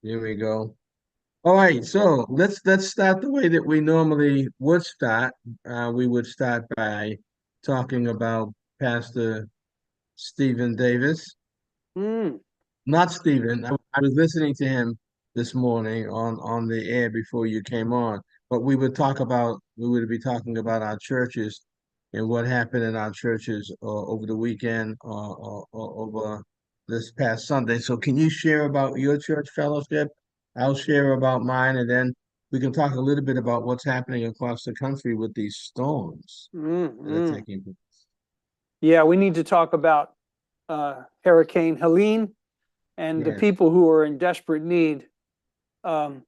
Here we go. All right, so let's start the way that we normally would start. We would start by talking about Pastor Stephen Davis. Mm, Not Stephen. I was listening to him this morning on the air before you came on, but we would be talking about our churches and what happened in our churches over the weekend or over this past Sunday. So can you share about your church fellowship? I'll share about mine, and then we can talk a little bit about what's happening across the country with these storms that are mm. taking place. Yeah, we need to talk about Hurricane Helene and the Yes. people who are in desperate need. Um,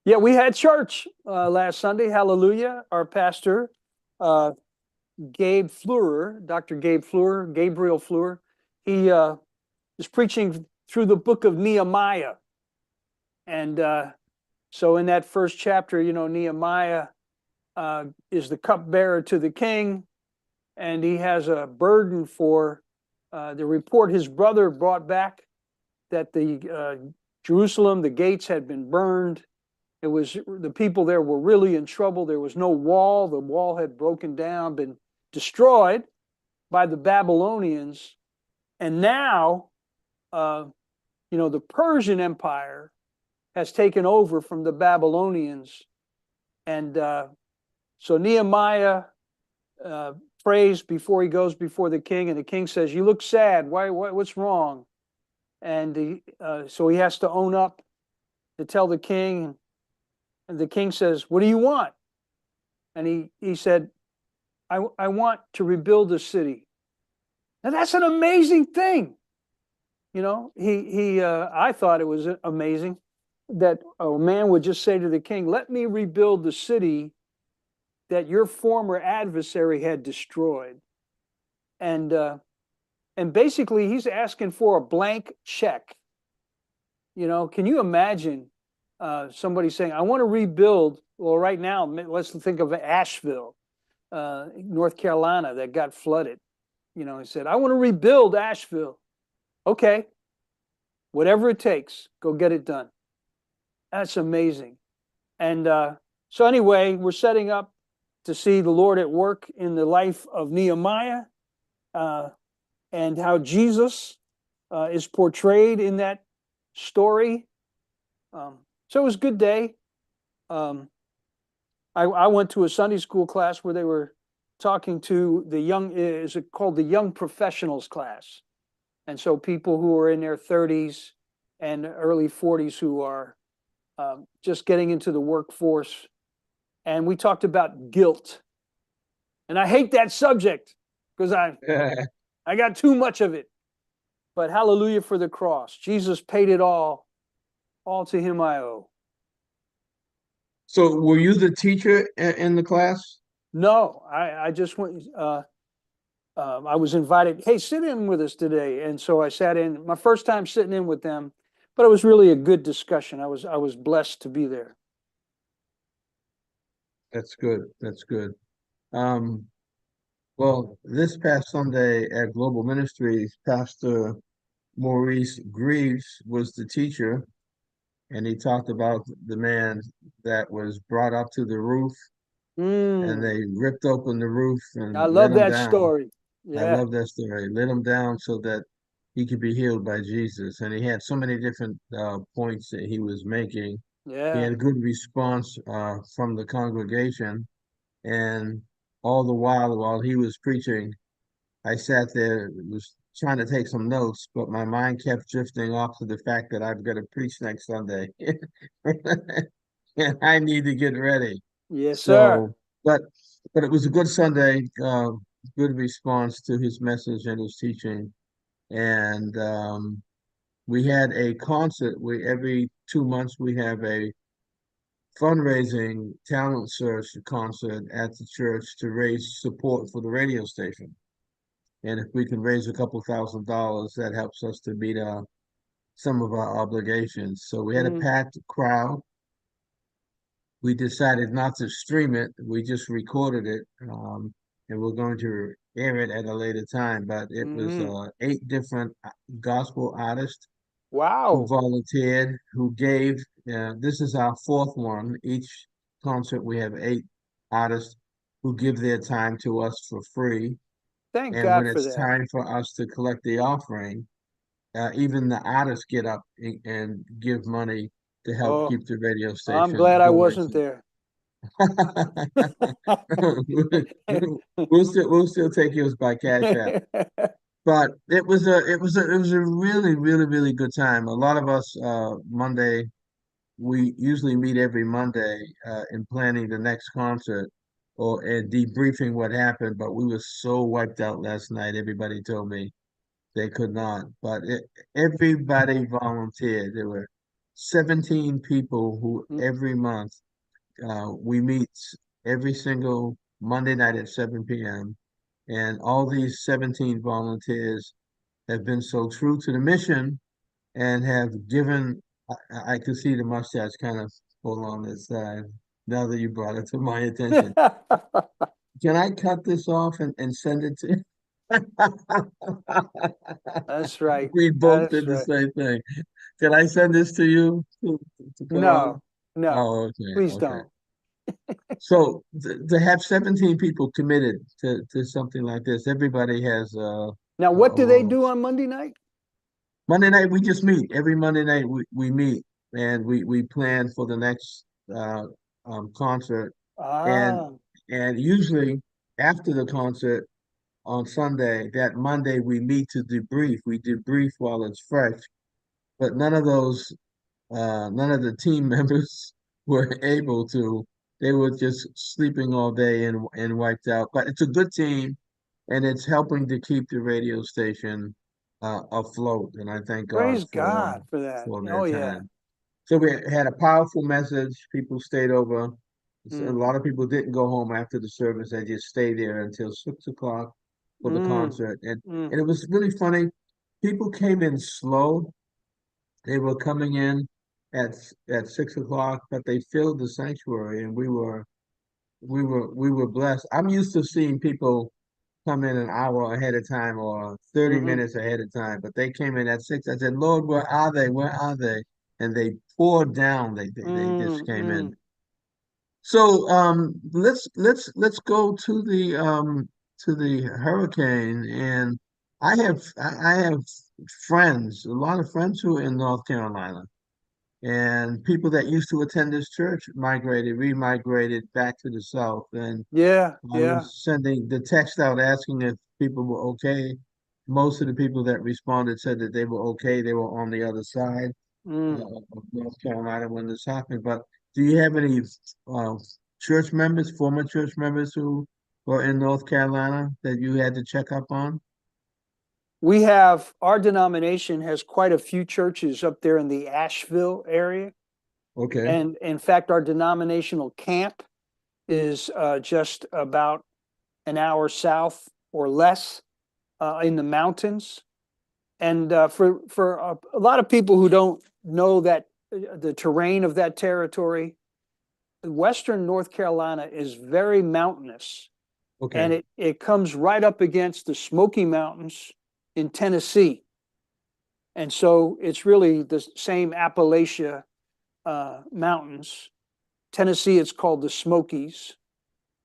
yeah, we had church last Sunday. Hallelujah. Our pastor, uh, Dr. Gabriel Fleur, he is preaching through the book of Nehemiah. And so in that first chapter, Nehemiah is the cupbearer to the king, and he has a burden for the report his brother brought back that the Jerusalem, the gates had been burned. It was the people there were really in trouble. There was no wall. The wall had broken down, been destroyed by the Babylonians, and now, uh, the Persian Empire has taken over from the Babylonians, and so Nehemiah uh, prays before he goes before the king, and the king says, "You look sad. Why? What's wrong?" And so he has to own up to tell the king, and the king says, "What do you want?" And he said, "I want to rebuild the city." Now that's an amazing thing. I thought it was amazing that a man would just say to the king, "Let me rebuild the city that your former adversary had destroyed." And basically he's asking for a blank check. Can you imagine somebody saying, "I want to rebuild"? Well, right now, let's think of Asheville, North Carolina, that got flooded. He said, "I want to rebuild Asheville." Okay, whatever it takes, go get it done. That's amazing. And so anyway, we're setting up to see the Lord at work in the life of Nehemiah, uh, and how Jesus is portrayed in that story. So it was a good day. Um, I went to a Sunday school class where they were talking to the young, is it called the young professionals class? And so people who are in their 30s and early 40s who are just getting into the workforce. And we talked about guilt. And I hate that subject because I got too much of it. But hallelujah for the cross. Jesus paid it all to him I owe. So were you the teacher in the class? No, I just went. I was invited. Hey, sit in with us today, and so I sat in. My first time sitting in with them, but it was really a good discussion. I was blessed to be there. That's good. That's good. Um, well, this past Sunday at Global Ministries, Pastor Maurice Greaves was the teacher, and he talked about the man that was brought up to the roof, and Mm, they ripped open the roof I and let love him that down. story. I Yeah, love that story. Let him down so that he could be healed by Jesus. And he had so many different points that he was making. He yeah. had a good response from the congregation. And all the while he was preaching, I sat there, was trying to take some notes, but my mind kept drifting off to the fact that I've got to preach next Sunday. And I need to get ready. Yes, sir. So, but but it was a good Sunday, good response to his message and his teaching. And we had a concert. We every 2 months we have a fundraising talent search concert at the church to raise support for the radio station. And if we can raise a couple $1,000, that helps us to meet some of our obligations. So we had a Mm, packed crowd. We decided not to stream it. We just recorded it, and we're going to air it at a later time. But it was mm, 8 different gospel artists who Wow. volunteered, who gave. This is our fourth one. Each concert, we have 8 artists who give their time to us for free. Thank And when God for it's that. time for us to collect the offering, even the artists get up and give money to help Oh, keep the radio I'm station glad I going. wasn't there. We'll still take yours by Cash App. But it was a really, really, really good time. A lot of us Monday, we usually meet every Monday in planning the next concert or and debriefing what happened, but we were so wiped out last night. Everybody told me they could not, but everybody volunteered. There were 17 people who Mm. every month we meet every single Monday night at 7 p.m. And all these 17 volunteers have been so true to the mission and have given. I could see the mustache kind of pull on this side now that you brought it to my attention. Can I cut this off and send it to That's right. We both That's did the right. same thing. Can I send this to you to put No, on? no, Oh, okay, please okay. don't. So to have 17 people committed to something like this, everybody has Now, what a do they role. do on Monday night? Monday night we just meet. Every Monday night we meet and we plan for the next concert and Ah, and usually after the concert on Sunday, that Monday we meet to debrief. We debrief while it's fresh, but none of the team members were able to. They were just sleeping all day and wiped out. But it's a good team, and it's helping to keep the radio station afloat. And I thank God praise God for that. for Oh, their yeah. time. So we had a powerful message. People stayed over. So a Mm, lot of people didn't go home after the service. They just stayed there until 6 o'clock for the mm, concert. And mm. it was really funny. People came in slow. They were coming in at 6 o'clock, but they filled the sanctuary, and we were blessed. I'm used to seeing people come in an hour ahead of time or 30 Hmm. minutes ahead of time, but they came in at 6. I said, Lord, where are they? Where are they? And they poured down. They just Mm, came in. mm. So let's go to the hurricane, and I have friends, a lot of friends who are in North Carolina. And people that used to attend this church remigrated back to the South. And Yeah, I yeah. was sending the text out asking if people were okay. Most of the people that responded said that they were okay. They were on the other side Mm. of North Carolina when this happened. But do you have any uh, church members, former church members who were in North Carolina that you had to check up on? Our denomination has quite a few churches up there in the Asheville area. Okay, And in fact, our denominational camp is just about an hour south or less in the mountains. And for a lot of people who don't know that the terrain of that territory, Western North Carolina is very mountainous, and okay, it comes right up against the Smoky Mountains in Tennessee. And so it's really the same Appalachia mountains. Tennessee, it's called the Smokies.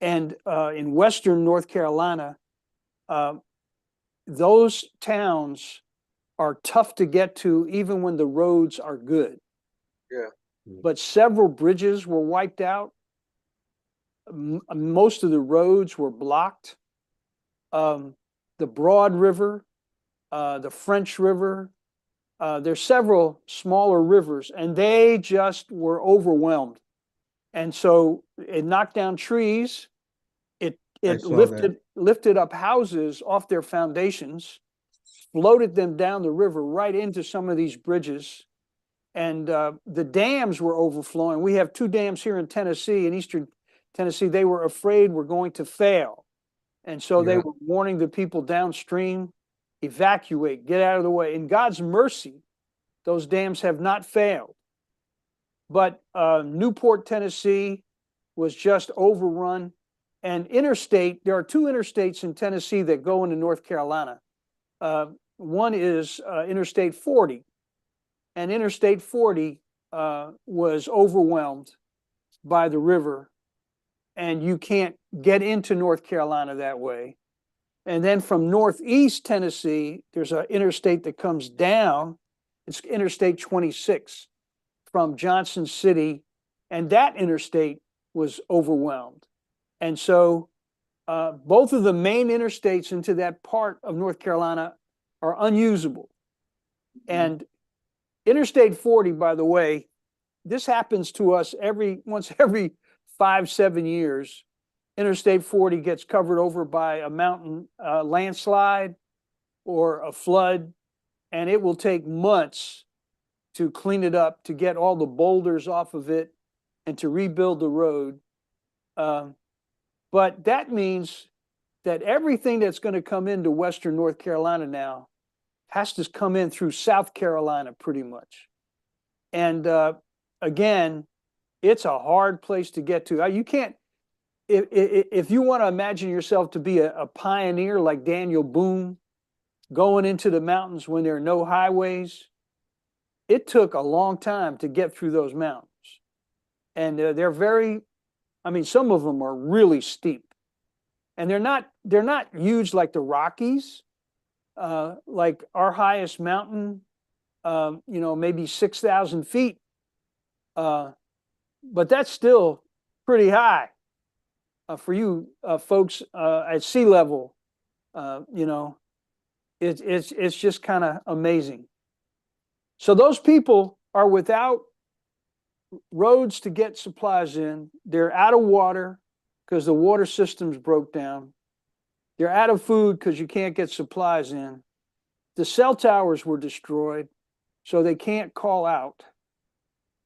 And in Western North Carolina, uh, those towns are tough to get to even when the roads are good. yeah, But several bridges were wiped out. Most of the roads were blocked. Um, the Broad River, the French River, there's several smaller rivers, and they just were overwhelmed. And so it knocked down trees. I It saw that. lifted up houses off their foundations, floated them down the river right into some of these bridges, and the dams were overflowing. We have two dams here in Tennessee, in eastern Tennessee. They were afraid were going to fail, and so they Yeah, were warning the people downstream, evacuate, get out of the way. In God's mercy, those dams have not failed. But Newport, Tennessee was just overrun. And there are two interstates in Tennessee that go into North Carolina. One is Interstate 40, and Interstate 40 was overwhelmed by the river, and you can't get into North Carolina that way. And then from northeast Tennessee, there's an interstate that comes down. It's Interstate 26 from Johnson City, and that interstate was overwhelmed. And so both of the main interstates into that part of North Carolina are unusable. And Interstate 40, by the way, this happens to us once every 5-7 years. Interstate 40 gets covered over by a mountain landslide or a flood, and it will take months to clean it up, to get all the boulders off of it, and to rebuild the road. But that means that everything that's going to come into Western North Carolina now has to come in through South Carolina pretty much. And again, it's a hard place to get to. You can't, if you want to imagine yourself to be a pioneer like Daniel Boone, going into the mountains when there are no highways, it took a long time to get through those mountains. And they're very, I mean, some of them are really steep. And they're not huge like the Rockies, like our highest mountain, maybe 6,000 feet. But that's still pretty high for you folks at sea level. It's just kind of amazing. So those people are without roads to get supplies in. They're out of water because the water systems broke down. They're out of food because you can't get supplies in. The cell towers were destroyed, so they can't call out.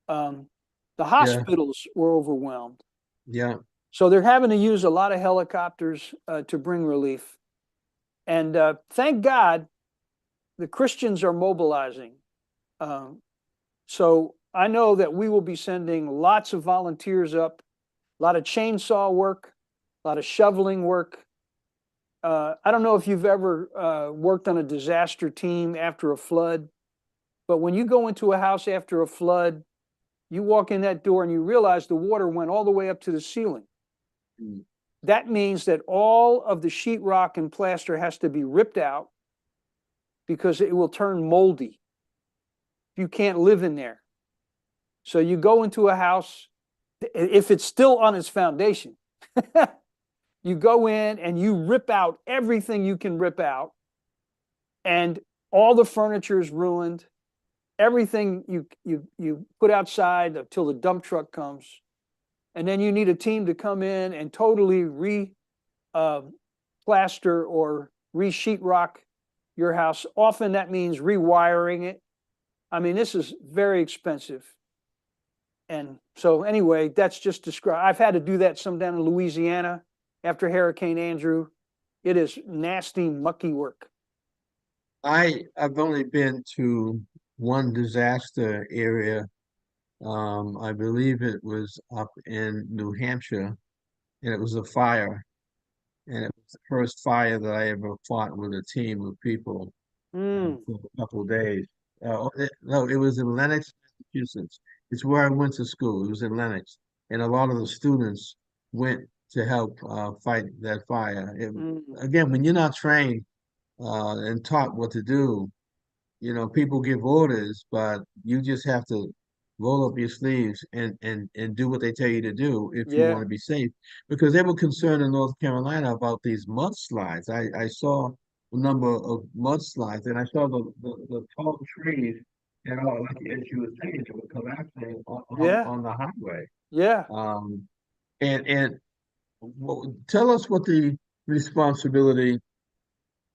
The hospitals were overwhelmed. Yeah. So they're having to use a lot of helicopters to bring relief. And thank God the Christians are mobilizing. So I know that we will be sending lots of volunteers up, a lot of chainsaw work, a lot of shoveling work. I don't know if you've ever worked on a disaster team after a flood, but when you go into a house after a flood, you walk in that door and you realize the water went all the way up to the ceiling. Mm. That means that all of the sheetrock and plaster has to be ripped out because it will turn moldy. You can't live in there. So you go into a house, if it's still on its foundation, you go in and you rip out everything you can rip out, and all the furniture is ruined. Everything you put outside until the dump truck comes, and then you need a team to come in and totally plaster or re-sheetrock your house. Often that means rewiring it. I mean, this is very expensive. And so anyway, that's just described. I've had to do that some down in Louisiana after Hurricane Andrew. It is nasty, mucky work. I've only been to one disaster area. I believe it was up in New Hampshire, and it was a fire. And it was the first fire that I ever fought with a team of people for a couple of days. No, it was in Lenox, Massachusetts. It's where I went to school. It was in Lenox, and a lot of the students went to help fight that fire. Again, when you're not trained and taught what to do, people give orders, but you just have to roll up your sleeves and do what they tell you to do if you want to be safe. Because they were concerned in North Carolina about these mudslides. I saw a number of mudslides, and I saw the tall trees and all, like as you were saying, that would collapsing on the highway. Yeah. And tell us what the responsibility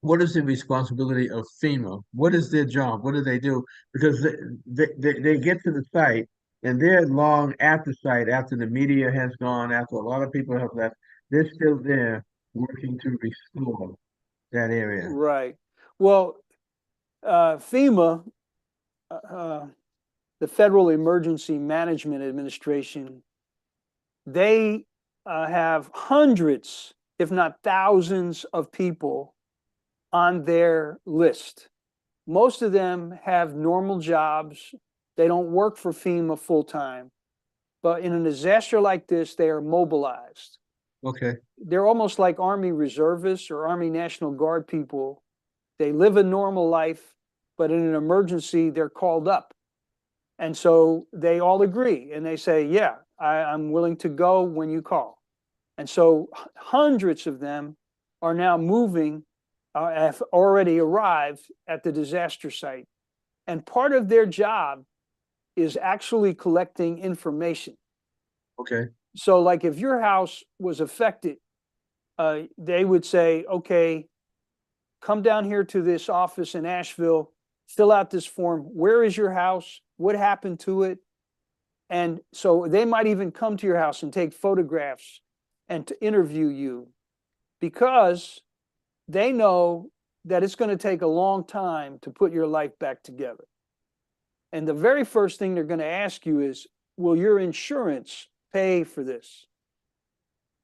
what is the responsibility of FEMA? What is their job? What do they do? Because they get to the site and they're long at the site after the media has gone, after a lot of people have left. They're still there working to restore that area. Right. Well, FEMA, the Federal Emergency Management Administration, they have hundreds, if not thousands, of people on their list. Most of them have normal jobs. They don't work for FEMA full time, but in a disaster like this, they are mobilized. Okay. They're almost like Army reservists or Army National Guard people. They live a normal life, but in an emergency, they're called up. And so they all agree and they say, yeah, I'm willing to go when you call. And so hundreds of them are now moving, have already arrived at the disaster site. And part of their job is actually collecting information. Okay. So, like if your house was affected, they would say, okay, come down here to this office in Asheville, fill out this form. Where is your house? What happened to it? And so they might even come to your house and take photographs and to interview you because they know that it's going to take a long time to put your life back together. And the very first thing they're going to ask you is, will your insurance pay for this?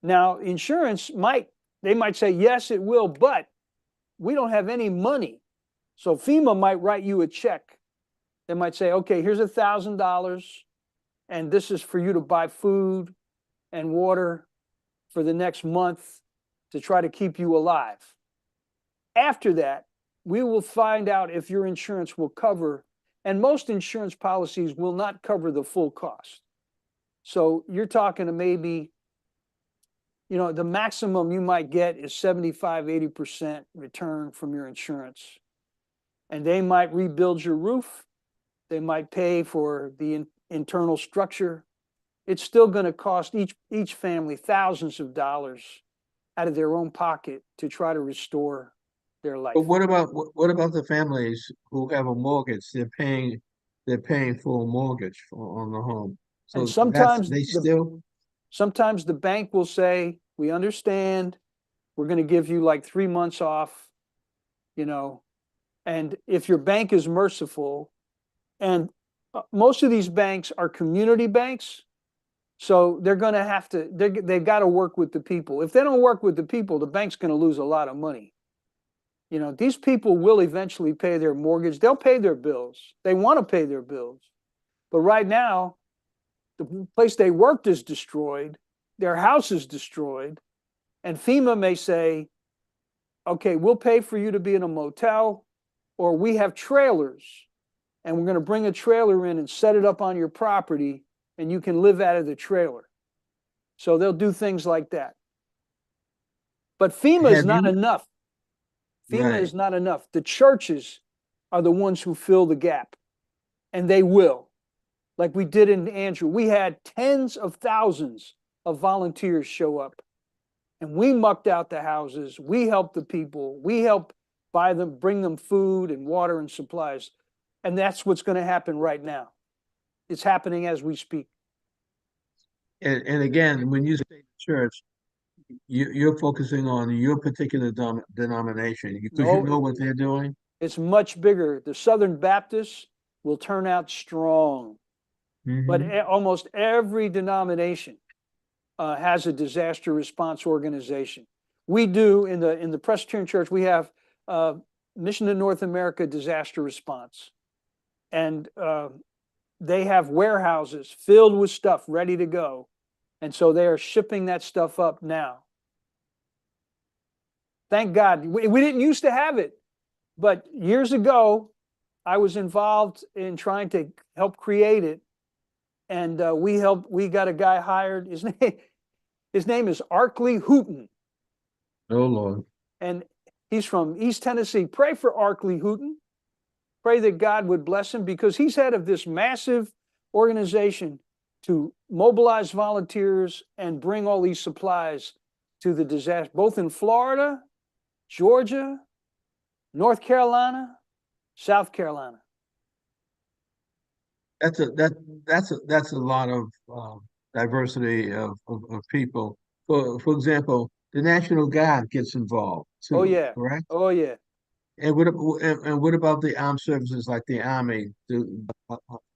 Now, insurance they might say, yes, it will, but we don't have any money. So FEMA might write you a check. They might say, okay, here's $1,000, and this is for you to buy food and water for the next month to try to keep you alive. After that, we will find out if your insurance will cover, and most insurance policies will not cover the full cost. So you're talking to maybe, the maximum you might get is 75, 80% return from your insurance. And they might rebuild your roof. They might pay for the internal structure. It's still going to cost each family thousands of dollars out of their own pocket to try to restore their life. But what about the families who have a mortgage? They're paying full mortgage on the home. And So they still. sometimes the bank will say, we understand, we're going to give you like 3 months off, and if your bank is merciful, and most of these banks are community banks, so they're going to have to, they've got to work with the people. If they don't work with the people, the bank's going to lose a lot of money. These people will eventually pay their mortgage. They'll pay their bills. They want to pay their bills. But right now, the place they worked is destroyed. Their house is destroyed. And FEMA may say, okay, we'll pay for you to be in a motel, or we have trailers, and we're going to bring a trailer in and set it up on your property, and you can live out of the trailer. So they'll do things like that. But FEMA is Have not you enough. FEMA Right. is not enough. The churches are the ones who fill the gap, and they will. Like we did in Andrew, we had tens of thousands of volunteers show up, and we mucked out the houses. We helped the people. We helped bring them food and water and supplies. And that's what's going to happen right now. It's happening as we speak. And again, when you say church, you're focusing on your particular denomination because you No, know what they're doing. it's much bigger. The Southern Baptists will turn out strong, but Hmm. almost every denomination has a disaster response organization. We do in the Presbyterian Church. We have Mission to North America Disaster Response, and they have warehouses filled with stuff ready to go, and so they are shipping that stuff up now. Thank God. We didn't used to have it, but years ago, I was involved in trying to help create it, and we got a guy hired. His name is Arkley Hooten, Oh Lord. and he's from East Tennessee. Pray for Arkley Hooten. Pray that God would bless him, because he's head of this massive organization to mobilize volunteers and bring all these supplies to the disaster, both in Florida, Georgia, North Carolina, South Carolina. That's a lot of diversity of people. For example, the National Guard gets involved Oh too, yeah, correct? oh yeah. And what about the armed services like the Army?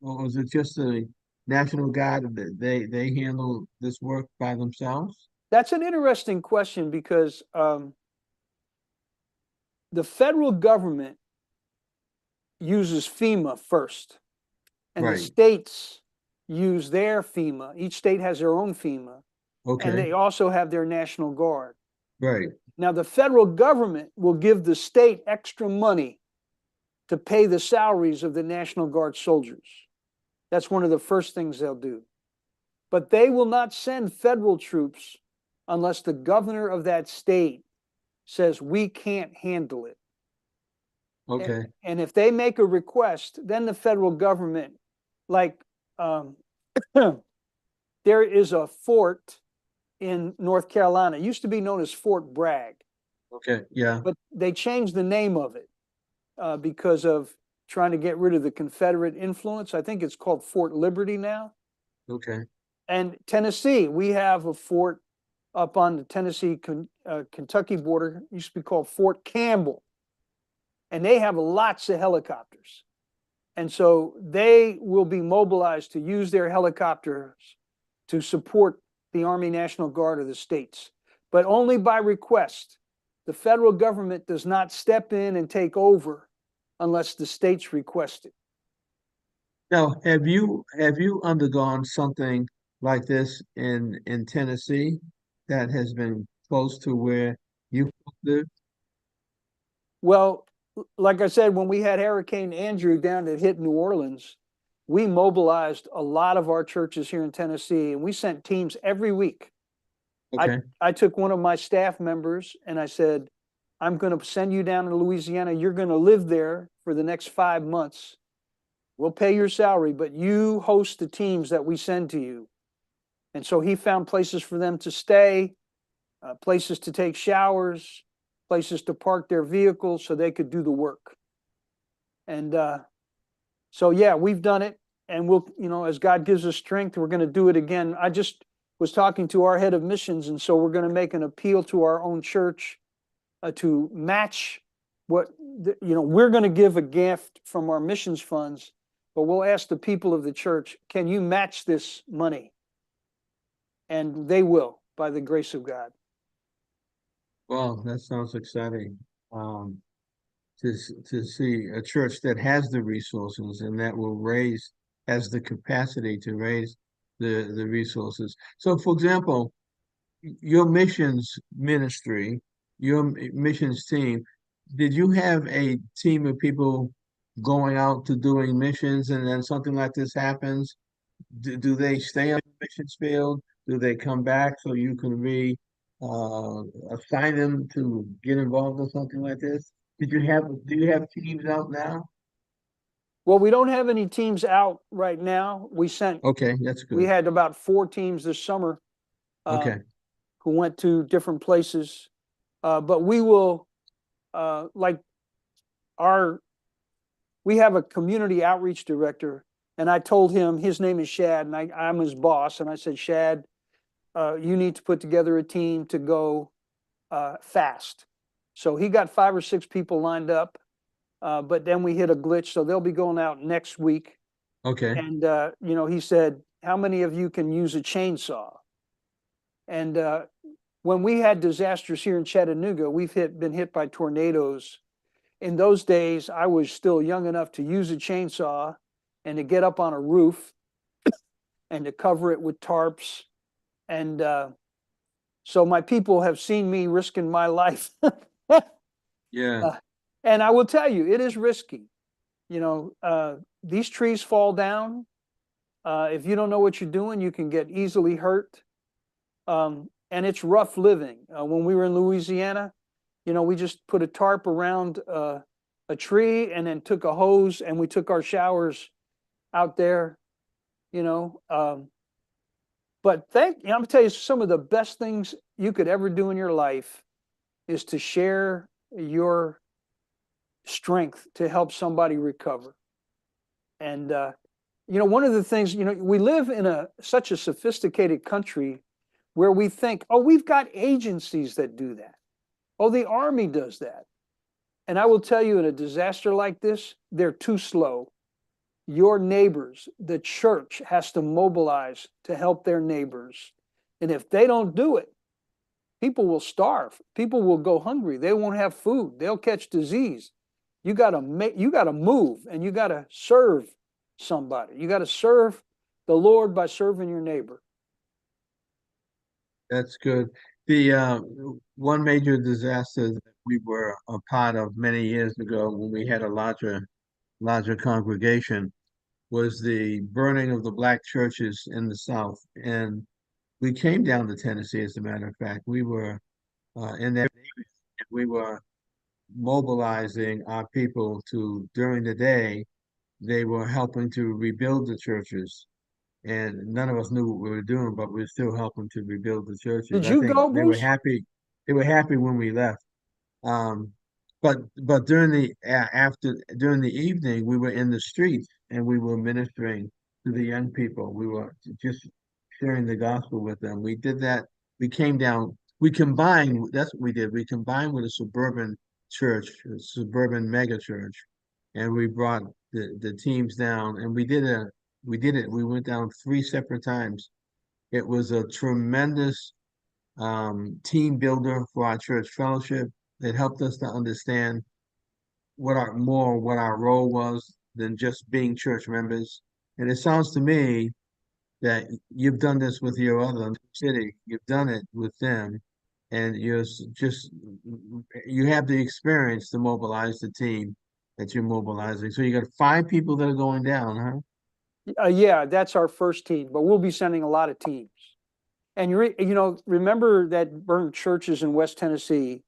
Or is it just the National Guard that they handle this work by themselves? That's an interesting question, because the federal government uses FEMA first, and the Right. states use their FEMA. Each state has their own FEMA, and Okay. they also have their National Guard. Right. Now, the federal government will give the state extra money to pay the salaries of the National Guard soldiers. That's one of the first things they'll do. But they will not send federal troops unless the governor of that state says we can't handle it. Okay. And if they make a request, then the federal government, like there is a fort in North Carolina. It used to be known as Fort Bragg, Okay. Yeah. but they changed the name of it because of trying to get rid of the Confederate influence. I think it's called Fort Liberty now. Okay. And Tennessee, we have a fort up on the Tennessee Kentucky border. It used to be called Fort Campbell. And they have lots of helicopters. And so they will be mobilized to use their helicopters to support the Army National Guard of the states, but only by request. The federal government does not step in and take over unless the states request it. Now, have you undergone something like this in Tennessee that has been close to where you live? Well, like I said, when we had Hurricane Andrew down that hit New Orleans, we mobilized a lot of our churches here in Tennessee, and we sent teams every week. Okay. I took one of my staff members and I said, I'm going to send you down to Louisiana. You're going to live there for the next 5 months. We'll pay your salary, but you host the teams that we send to you. And so he found places for them to stay, places to take showers, places to park their vehicles so they could do the work. And so, yeah, we've done it. And we'll, as God gives us strength, we're going to do it again. I just was talking to our head of missions. And so we're going to make an appeal to our own church to match what, we're going to give a gift from our missions funds, but we'll ask the people of the church, can you match this money? And they will, by the grace of God. Well, that sounds exciting. Um, to see a church that has the resources and that has the capacity to raise the resources. So, for example, your missions ministry, your missions team, did you have a team of people going out to doing missions and then something like this happens? Do they stay on the missions field? Do they come back so you can uh, assign them to get involved in something like this? Do you have teams out now? Well, we don't have any teams out right now. Okay, that's We good. had about 4 teams this summer uh, Okay, who went to different places. But we will, like we have a community outreach director, and I told him, his name is Shad, and I'm his boss. And I said, Shad, you need to put together a team to go fast. So he got 5 or 6 people lined up, but then we hit a glitch. So they'll be going out next week. okay, And, he said, how many of you can use a chainsaw? And when we had disasters here in Chattanooga, been hit by tornadoes. In those days, I was still young enough to use a chainsaw and to get up on a roof and to cover it with tarps. And so my people have seen me risking my life. yeah, And I will tell you, it is risky. These trees fall down. If you don't know what you're doing, you can get easily hurt. And it's rough living. When we were in Louisiana, we just put a tarp around a tree and then took a hose and we took our showers out there, But I'm going to tell you, some of the best things you could ever do in your life is to share your strength to help somebody recover. And, one of the things, we live in such a sophisticated country where we think, oh, we've got agencies that do that. Oh, the Army does that. And I will tell you, in a disaster like this, they're too slow. Your neighbors, the church has to mobilize to help their neighbors. And if they don't do it, people will starve. People will go hungry. They won't have food. They'll catch disease. You got to move and you got to serve somebody. You got to serve the Lord by serving your neighbor. That's good. The one major disaster that we were a part of many years ago when we had a larger congregation was the burning of the black churches in the South. And we came down to Tennessee, as a matter of fact. We were in that area. We were mobilizing our people to, during the day, they were helping to rebuild the churches. And none of us knew what we were doing, but we were still helping to rebuild the churches. Did I you think go, they were Bruce? happy. They were happy when we left. Um, but during the after during the evening, we were in the streets and we were ministering to the young people. We were just sharing the gospel with them. We did that. We came down. We combined. That's what we did. We combined with a suburban church, a suburban mega church, and we brought the teams down. And we did it. We went down three separate times. It was a tremendous team builder for our church fellowship. It helped us to understand what our role was than just being church members. And it sounds to me that you've done this with your other city. You've done it with them, and just you have the experience to mobilize the team that you're mobilizing. So you got five people that are going down, huh? Yeah, that's our first team, but we'll be sending a lot of teams. And remember that burned churches in West Tennessee.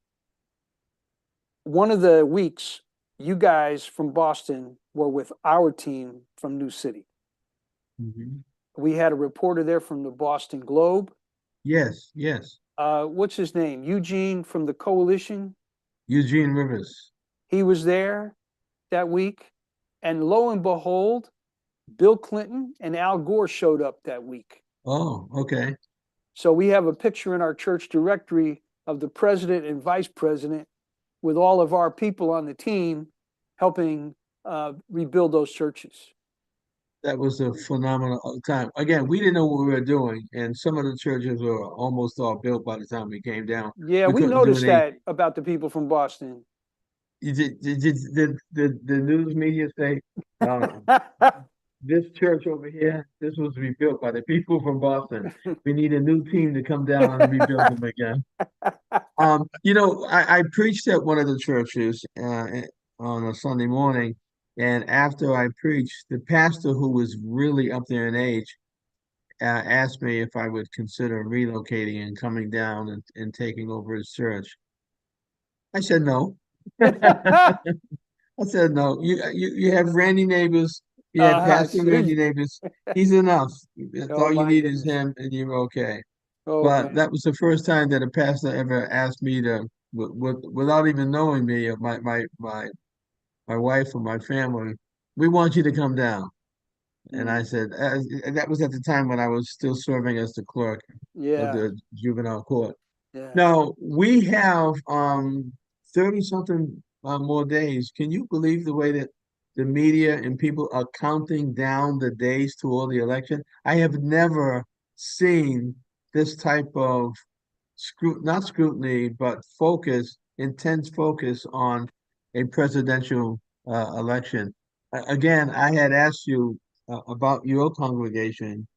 One of the weeks, you guys from Boston were with our team from New City. Mhm. We had a reporter there from the Boston Globe. Yes, yes. What's his name? Eugene from the Coalition. Eugene Rivers. He was there that week. And lo and behold, Bill Clinton and Al Gore showed up that week. Oh, okay. So we have a picture in our church directory of the president and vice president with all of our people on the team helping rebuild those churches. That was a phenomenal time. Again, we didn't know what we were doing, and some of the churches were almost all built by the time we came down. Yeah, We we couldn't do noticed that anything. about the people from Boston. Did the news media say uh, this church over here, this was rebuilt by the people from Boston? We need a new team to come down and rebuild them again. I preached at one of the churches on a Sunday morning, and after I preached, the pastor, who was really up there in age, asked me if I would consider relocating and coming down and taking over his church. I said no. I said no. You have Randy Nabors. You have Pastor Randy See. Nabors. He's enough. That's Oh all you my need is goodness. him, and you're okay. Oh But man. that was the first time that a pastor ever asked me to, without even knowing me or my wife or my family, we want you to come down. And I Mm. said, and that was at the time when I was still serving as the clerk of Yeah. the juvenile court. Yeah. Now we have 30 something more days. Can you believe the way that the media and people are counting down the days toward the election? I have never seen this type of not scrutiny, but intense focus on a presidential election. Again, I had asked you about your congregation.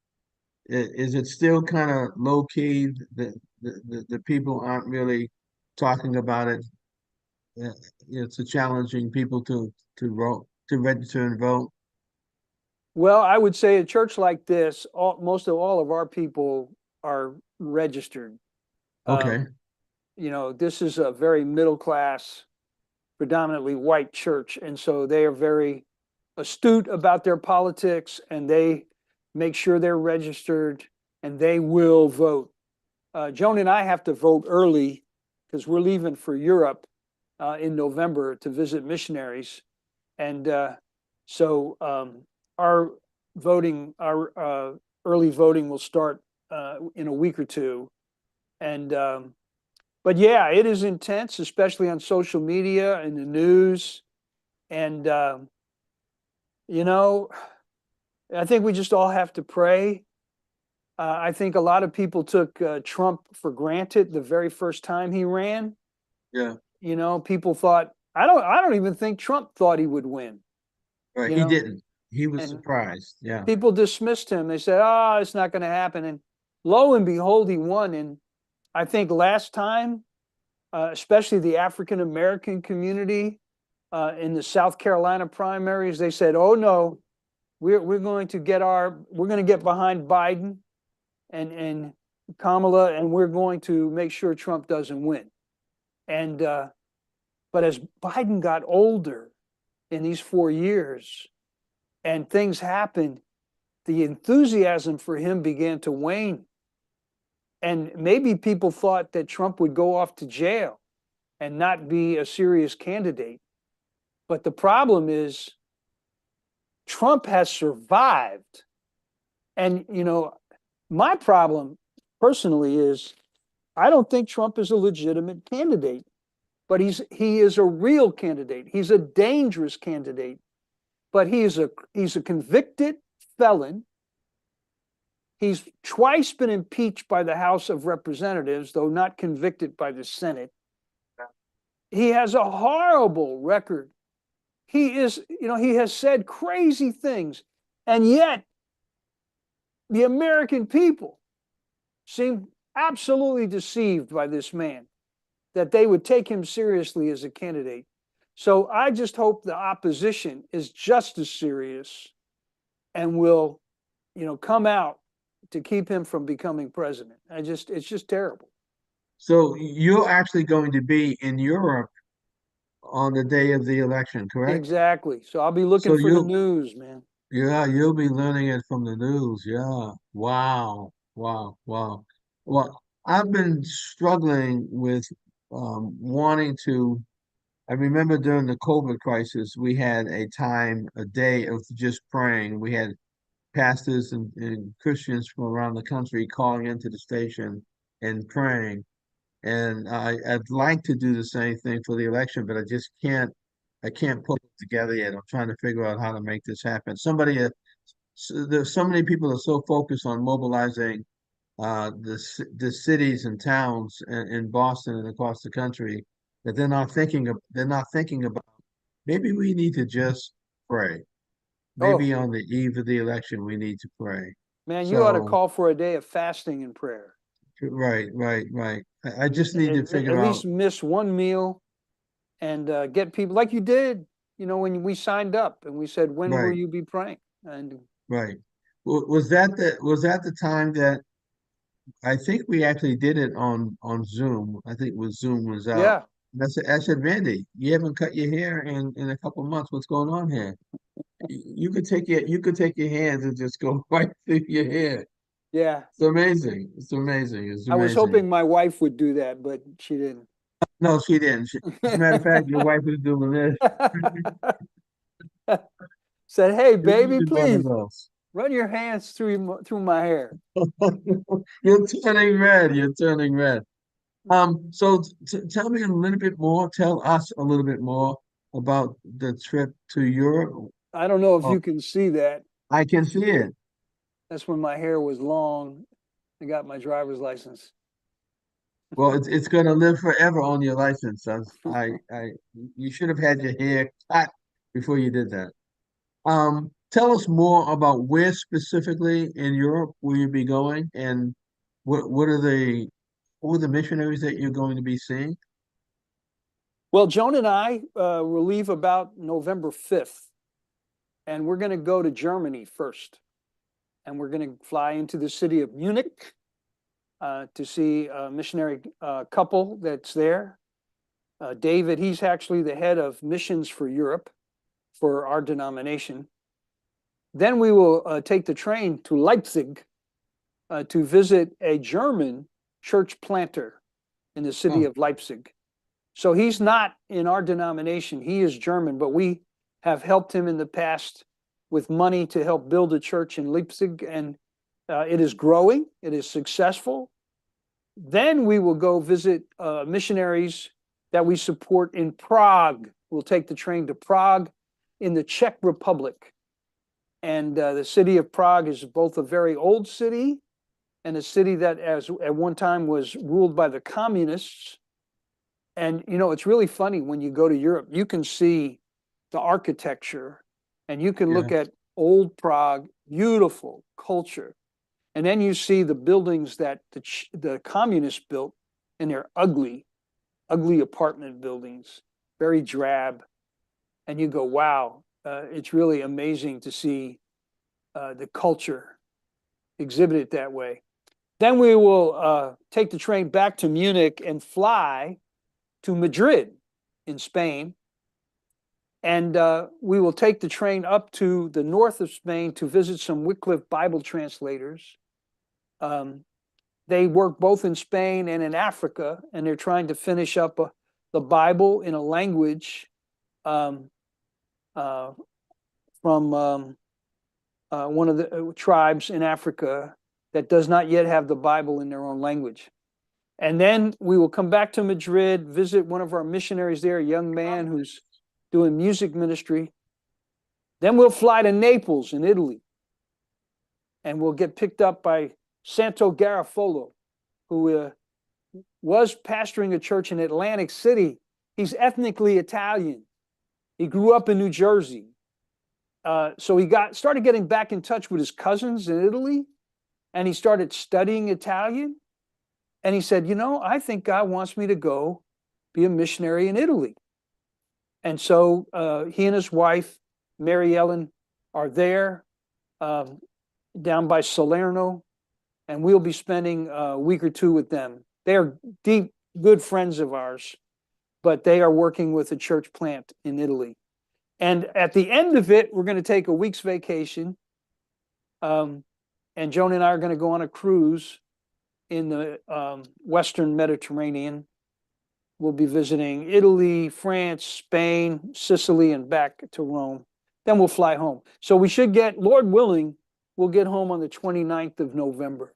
Is it still kind of low key? The people aren't really talking about it. Uh, It's a challenging people to vote, to register and vote. Well, I would say a church like this, most of all of our people are registered. Okay. Um, this is a very middle class, predominantly white church. And so they are very astute about their politics and they make sure they're registered and they will vote. Joan and I have to vote early because we're leaving for Europe in November to visit missionaries. And so our our early voting will start in a week or two. And but yeah, it is intense, especially on social media and the news. And you know, I think we just all have to pray. I think a lot of people took Trump for granted the very first time he ran. Yeah. People thought I don't even think Trump thought he would win. Right. You He know, didn't. he was And surprised. Yeah. people dismissed him. They said, "Oh, it's not going to happen." And lo and behold, he won. And I think last time, especially the African American community in the South Carolina primaries, they said, "Oh no, we're going to we're going to get behind Biden and Kamala, and we're going to make sure Trump doesn't win." And but as Biden got older in these 4 years and things happened, the enthusiasm for him began to wane. And maybe people thought that Trump would go off to jail and not be a serious candidate. But the problem is, Trump has survived. And, my problem personally is I don't think Trump is a legitimate candidate, but he is a real candidate. He's a dangerous candidate, but he's a convicted felon. He's twice been impeached by the House of Representatives, though not convicted by the Senate. He has a horrible record. He has said crazy things, and yet the American people seem absolutely deceived by this man, that they would take him seriously as a candidate. So I just hope the opposition is just as serious and will, come out to keep him from becoming president. It's just terrible. So you're actually going to be in Europe on the day of the election, correct? Exactly. So I'll be looking So for the news, man. yeah, you'll be learning it from the news. Yeah. Wow. Wow. Wow. Well, I've been struggling with wanting to. I remember during the COVID crisis, we had a day of just praying. We had pastors and Christians from around the country calling into the station and praying. And I'd like to do the same thing for the election, but I can't pull it together yet. I'm trying to figure out how to make this happen. There's so many people are so focused on mobilizing the cities and towns in Boston and across the country that they're not thinking about maybe we need to just pray. Oh, Maybe on the eve of the election we need to pray. man, you ought to So call for a day of fasting and prayer. right, right, right. I just need to At figure out least miss one meal and get people like you did, when we signed up and we said, when will right, you be praying? And right. Was that the time that I think we actually did it on Zoom. I think when Zoom was out. yeah, I said, Randy, you haven't cut your hair in a couple months. What's going on here? You could take your hands and just go right through your hair. yeah. It's amazing. It's amazing. It's I was amazing. hoping my wife would do that, but she didn't. No, she didn't. As a matter of fact, your wife is doing this. Said, hey, You baby, needed one of please those. run your hands through my hair. You're turning red. You're turning red. So t tell me a little bit more. Tell us a little bit more about the trip to Europe. I don't know if Oh, you can see that. I can see it. That's when my hair was long. I got my driver's license. Well, it's going to live forever on your license. You should have had your hair cut before you did that. Tell us more about where specifically in Europe will you be going, and what are who are the missionaries that you're going to be seeing? Well, Joan and I will leave about November 5th, and we're going to go to Germany first. And we're going to fly into the city of Munich to see a missionary couple that's there. David, he's actually the head of missions for Europe for our denomination. Then we will take the train to Leipzig to visit a German church planter in the city Oh, of Leipzig. So he's not in our denomination, he is German, but we have helped him in the past with money to help build a church in Leipzig, and it is growing, it is successful. Then we will go visit missionaries that we support in Prague. We'll take the train to Prague in the Czech Republic. And the city of Prague is both a very old city and a city that at one time was ruled by the communists. And it's really funny when you go to Europe, you can see the architecture and you can yeah. look at old Prague, beautiful culture. And then you see the buildings that the communists built, and they're ugly, ugly apartment buildings, very drab. And you go, wow, it's really amazing to see the culture exhibited that way. Then we will take the train back to Munich and fly to Madrid in Spain. And we will take the train up to the north of Spain to visit some Wycliffe Bible translators. They work both in Spain and in Africa, and they're trying to finish up the Bible in a language um, uh, from one of the tribes in Africa that does not yet have the Bible in their own language. And then we will come back to Madrid, visit one of our missionaries there, a young man who's doing music ministry. Then we'll fly to Naples in Italy, and we'll get picked up by Santo Garofalo, who was pastoring a church in Atlantic City. He's ethnically Italian. He grew up in New Jersey. So he started getting back in touch with his cousins in Italy, and he started studying Italian. And he said, I think God wants me to go be a missionary in Italy. And so he and his wife, Mary Ellen, are there down by Salerno, and we'll be spending a week or two with them. They are deep, good friends of ours, but they are working with a church plant in Italy. And at the end of it, we're going to take a week's vacation. And Joan and I are going to go on a cruise in the Western Mediterranean. We'll be visiting Italy, France, Spain, Sicily, and back to Rome. Then we'll fly home. So we should get, Lord willing, we'll get home on the 29th of November.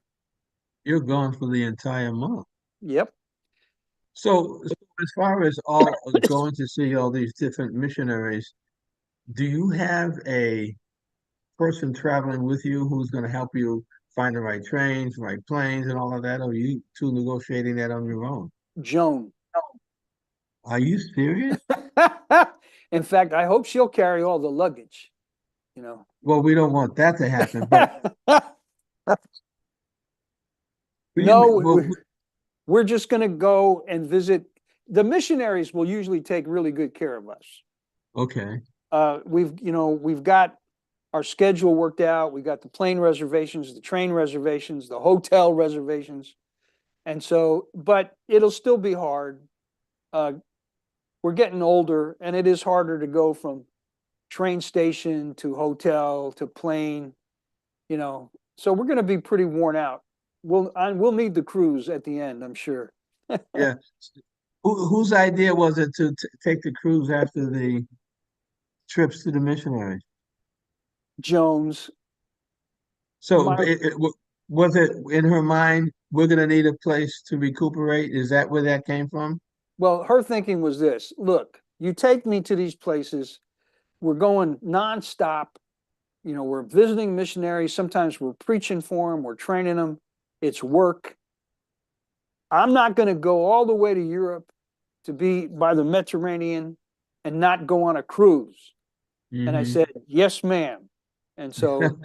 You're gone for the entire month. Yep. So as far as all going to see all these different missionaries, do you have a person traveling with you who's going to help you find the right trains, right planes, and all of that? Or are you two negotiating that on your own? Joan. Are you serious? In fact, I hope she'll carry all the luggage, you know. Well, we don't want that to happen, but what do you mean? No, Well, we're just going to go and visit. The missionaries will usually take really good care of us. okay. We've got our schedule worked out. We got the plane reservations, the train reservations, the hotel reservations. And so, but it'll still be hard. We're getting older, and it is harder to go from train station to hotel to plane, So we're going to be pretty worn out. We'll need the cruise at the end, I'm sure. Yeah. Whose idea was it to take the cruise after the trips to the missionaries? Jones, So my was it in her mind, we're going to need a place to recuperate? Is that where that came from? well, her thinking was this: look, you take me to these places, we're going nonstop. We're visiting missionaries. Sometimes we're preaching for them, we're training them. It's work. I'm not going to go all the way to Europe to be by the Mediterranean and not go on a cruise. And I Hmm. said, yes, ma'am. And so,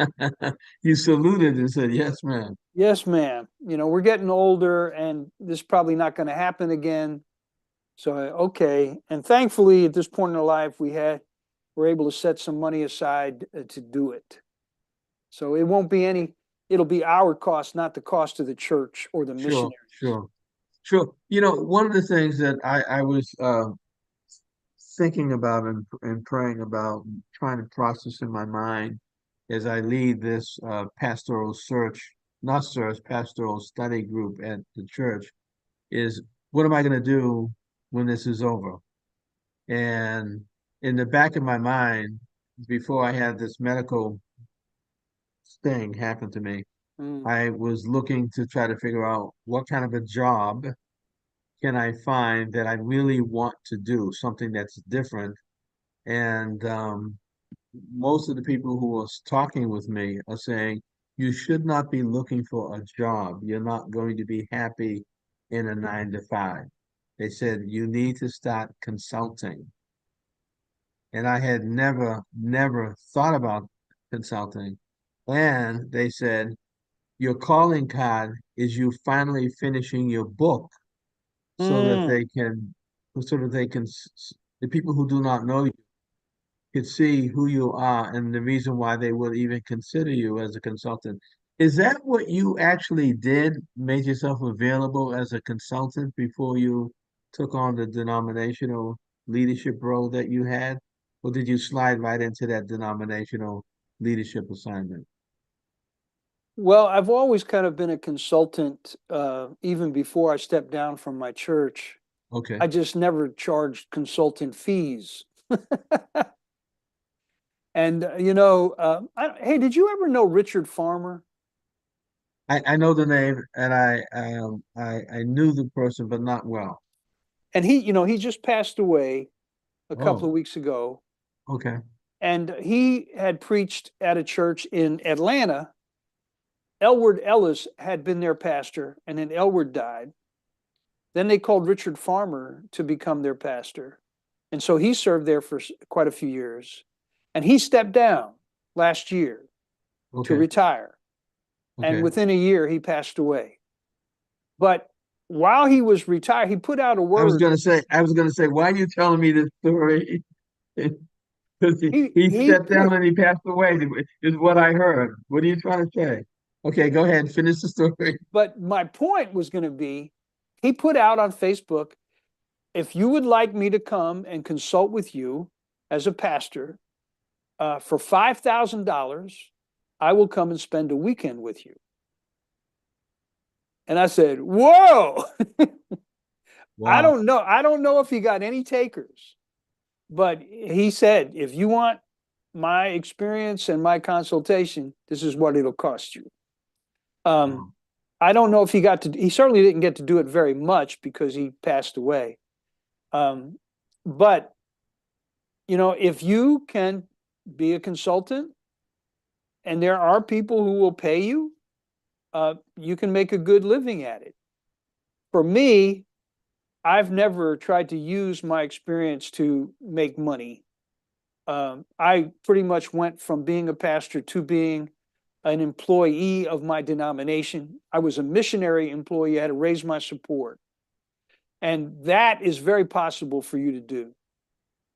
You saluted and said, yes, ma'am. yes, ma'am. We're getting older, and this is probably not going to happen again. So, okay. And thankfully, at this point in our life, we're able to set some money aside to do it. So it'll be our cost, not the cost of the church or the Sure, missionaries. sure, sure. One of the things that I was thinking about and praying about, trying to process in my mind as I lead this pastoral search, not search, pastoral study group at the church, is what am I going to do when this is over? And in the back of my mind, before I had this medical thing happen to me, Mm. I was looking to try to figure out what kind of a job can I find that I really want to do, something that's different. And most of the people who are talking with me are saying, you should not be looking for a job. You're not going to be happy in a 9 to 5. They said, you need to start consulting. And I had never thought about Consulting, and they said your calling card is you finally finishing your book so that Mm. they can, so that they can, the people who do not know you could see who you are and the reason why they would even consider you as a consultant. Is that what you actually did, made yourself available as a consultant before you took on the denominational leadership role that you had? Or did you slide right into that denominational leadership assignment? Well, I've always kind of been a consultant, even before I stepped down from my church. Okay. I just never charged consultant fees. And hey, did you ever know Richard Farmer? I know the name and I knew the person, but not well. And he just passed away a couple Oh, of weeks ago. okay. And he had preached at a church in Atlanta. Elward Ellis had been their pastor, and then Elward died. Then they called Richard Farmer to become their pastor. And so he served there for quite a few years. And he stepped down last year to Okay. retire. And Okay. within a year, he passed away. But while he was retired, he put out a word. I was gonna say, why are you telling me this story? Because he He stepped down put, and he passed away, is what I heard. What are you trying to say? Okay, go ahead, finish the story. but my point was going to be, he put out on Facebook, if you would like me to come and consult with you as a pastor for $5,000, I will come and spend a weekend with you. And I said, whoa, I Wow. don't know. I don't know if he got any takers, but he said, if you want my experience and my consultation, this is what it'll cost you. Um, Wow. I don't know if he certainly didn't get to do it very much because he passed away. Um, but, if you can be a consultant and there are people who will pay you, you can make a good living at it. For me, I've never tried to use my experience to make money. I pretty much went from being a pastor to being an employee of my denomination. I was a missionary employee. I had to raise my support. And that is very possible for you to do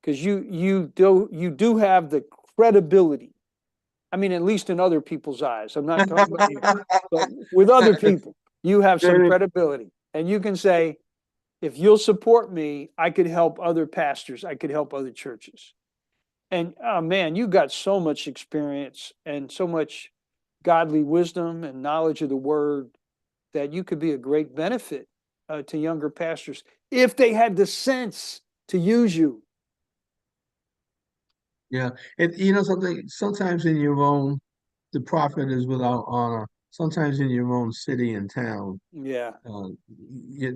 because you do have the credibility. I mean, at least in other people's eyes. I'm not talking about you, but with other people, you have some credibility. And you can say, if you'll support me, I could help other pastors, I could help other churches. And oh man, you got so much experience and so much godly wisdom and knowledge of the word that you could be a great benefit to younger pastors if they had the sense to use you. Yeah. Something, sometimes in your own, the prophet is without honor. Sometimes in your own city and town, Yeah. uh,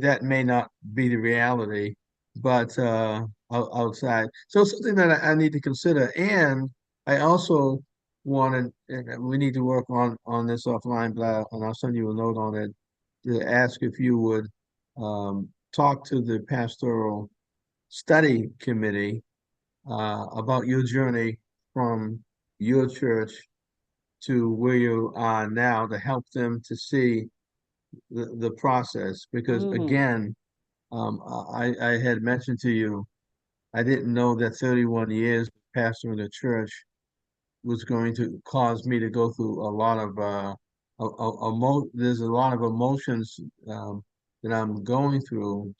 that may not be the reality, but outside. So something that I need to consider. And I also wanted, and we need to work on this offline, but and I'll send you a note on it to ask if you would talk to the pastoral study committee about your journey from your church to where you are now to help them to see the process. Because Mm, again, I had mentioned to you, I didn't know that 31 years pastoring a church was going to cause me to go through a lot of there's a lot of emotions that I'm going through,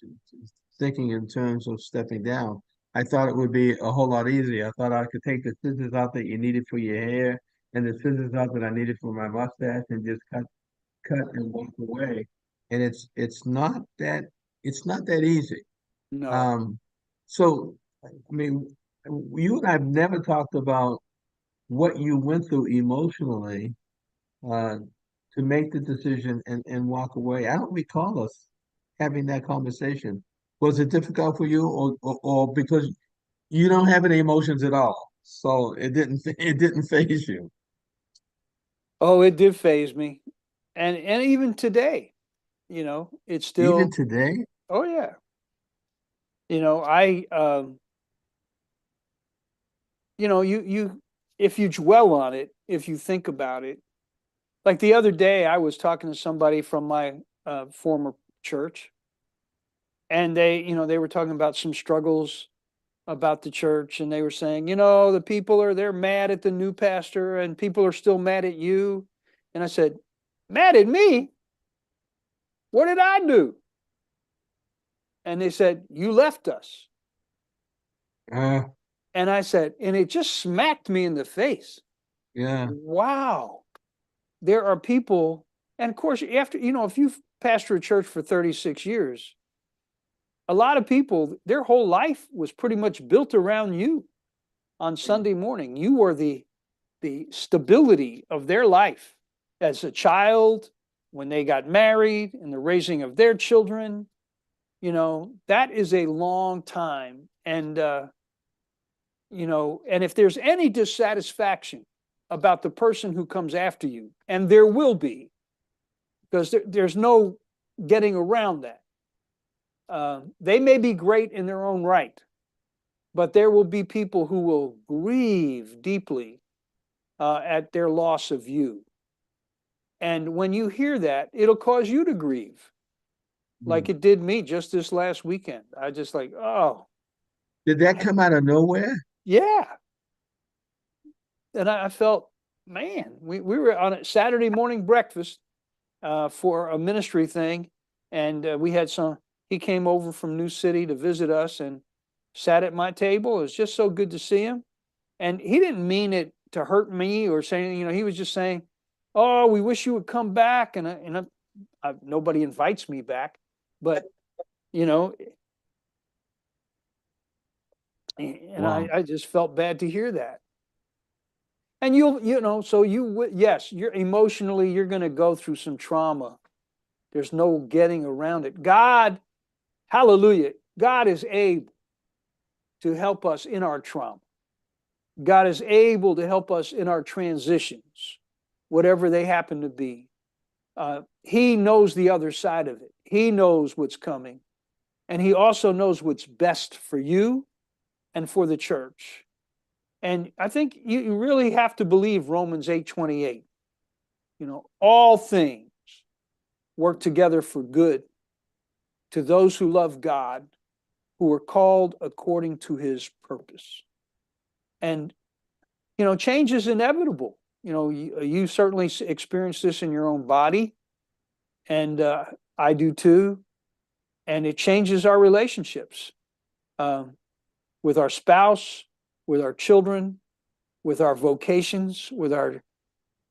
thinking in terms of stepping down. I thought it would be a whole lot easier. I thought I could take the scissors out that you needed for your hair and the scissors out that I needed for my mustache and just cut and walk away. And it's not that easy. no. Um, so I mean, you and I've never talked about what you went through emotionally uh, to make the decision and walk away. I don't recall us having that conversation. Was it difficult for you, or because you don't have any emotions at all, so it didn't phase you Oh, it did phase me. And even today, it's even still, today? oh yeah. I you if you dwell on it, if you think about it. Like the other day, I was talking to somebody from my former church, and they were talking about some struggles about the church, and they were saying, the people they're mad at the new pastor, and people are still mad at you. And I said, mad at me? What did I do? And they said, you left us. Uh, And I said, and it just smacked me in the face. yeah. Wow. There are people, and of course, after, if you've pastored a church for 36 years, a lot of people, their whole life was pretty much built around you on Sunday morning. You were the stability of their life as a child, when they got married, and the raising of their children. That is a long time. And, and if there's any dissatisfaction about the person who comes after you, and there will be, because there's no getting around that. They may be great in their own right, but there will be people who will grieve deeply at their loss of you. And when you hear that, it'll cause you to grieve, like Mm. it did me just this last weekend. I just like, oh, Did that come out of nowhere? yeah. And I felt, man, we were on a Saturday morning breakfast for a ministry thing. And he came over from New City to visit us and sat at my table. It was just so good to see him. And he didn't mean it to hurt me or say, he was just saying, oh, we wish you would come back. And nobody invites me back, but, you know, and Wow. I just felt bad to hear that. And yes, you're emotionally, you're going to go through some trauma. There's no getting around it. God, hallelujah, God is able to help us in our trauma. God is able to help us in our transitions, whatever they happen to be. He knows the other side of it. He knows what's coming. And he also knows what's best for you and for the church. And I think you really have to believe Romans 8:28. All things work together for good to those who love God, who are called according to his purpose. And, change is inevitable. You certainly experience this in your own body, and I do too. And it changes our relationships with our spouse, with our children, with our vocations,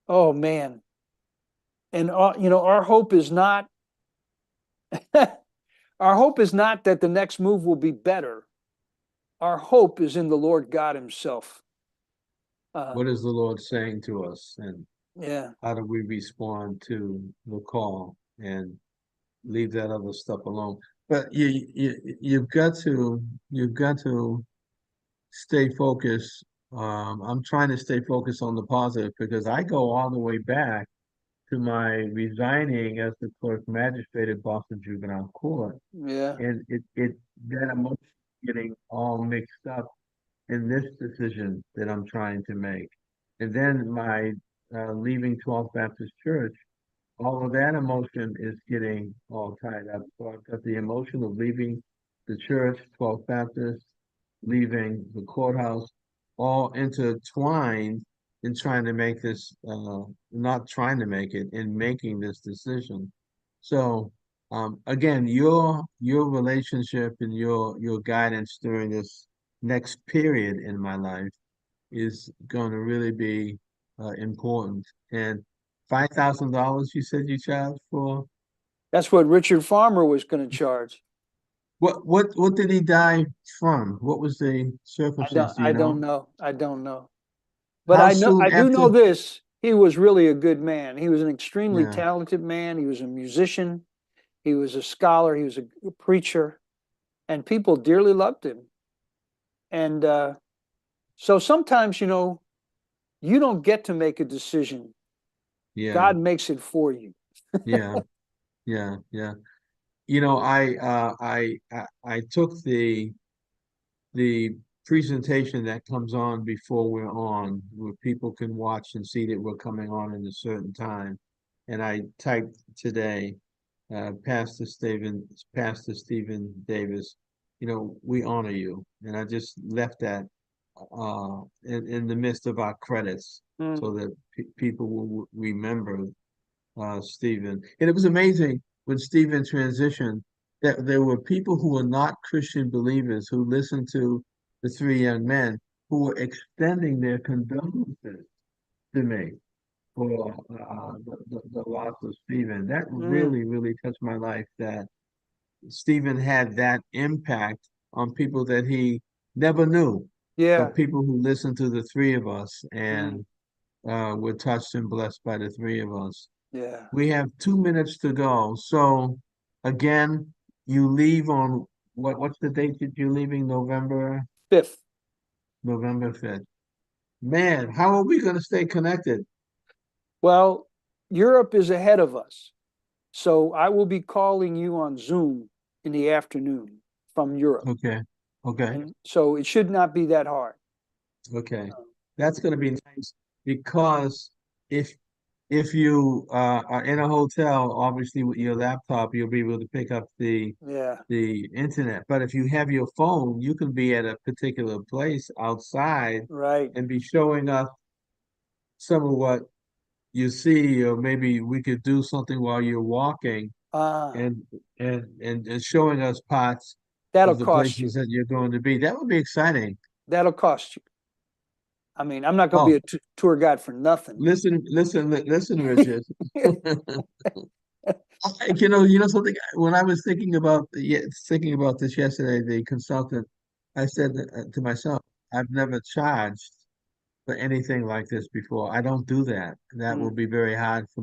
oh man. And, our hope is not, our hope is not that the next move will be better. Our hope is in the Lord God himself. What is the Lord saying to us, and Yeah. how do we respond to the call and leave that other stuff alone? But you've got to stay focused. I'm trying to stay focused on the positive because I go all the way back to my resigning as the clerk magistrate at Boston Juvenile Court, Yeah. and it that emotion getting all mixed up in this decision that I'm trying to make. And then my leaving 12th Baptist Church, all of that emotion is getting all tied up. So I've got the emotion of leaving the church, 12th Baptist, leaving the courthouse, all intertwined in trying to make this, not trying to make it, in making this decision. So again, your relationship and your guidance during this next period in my life is going to really be important. And $5,000 you said you charged for? That's what Richard Farmer was going to charge. What did he die from? What was the circumstance? Do you I don't know? know. I don't know. But How I soon do after? know this. He was really a good man. He was an extremely Yeah, talented man. He was a musician. He was a scholar. He was a preacher, and people dearly loved him. And so sometimes, you don't get to make a decision. yeah, God makes it for you. yeah, yeah. I took the presentation that comes on before we're on, where people can watch and see that we're coming on at a certain time. And I typed today, Pastor Stephen Davis, we honor you. And I just left that in the midst of our credits Mm. so that people will remember Stephen. And it was amazing when Stephen transitioned that there were people who were not Christian believers who listened to the three young men who were extending their condolences to me for the loss of Stephen. That Mm. really, really touched my life that Stephen had that impact on people that he never knew, Yeah. but people who listened to the three of us Mm. and were touched and blessed by the three of us. Yeah. We have 2 minutes to go. So again, you leave on what's the date that you're leaving? Fifth. November 5th. Man, how are we gonna stay connected? Well, Europe is ahead of us. So I will be calling you on Zoom in the afternoon from Europe. Okay. Okay. And so it should not be that hard. Okay. That's gonna be nice because if if you are in a hotel, obviously with your laptop, you'll be able to pick up Yeah. the internet. But if you have your phone, you can be at a particular place outside Right. and be showing us some of what you see, or maybe we could do something while you're walking Ah, and and showing us parts that'll of the cost places you. that you're going to be. That would be exciting. That'll cost you. I mean, I'm not going to be Oh, a tour guide for nothing. listen, Richard. Something. When I was thinking about this yesterday, the consultant, I said to myself, I've never charged for anything like this before. I don't do that. That will Mm. be very hard for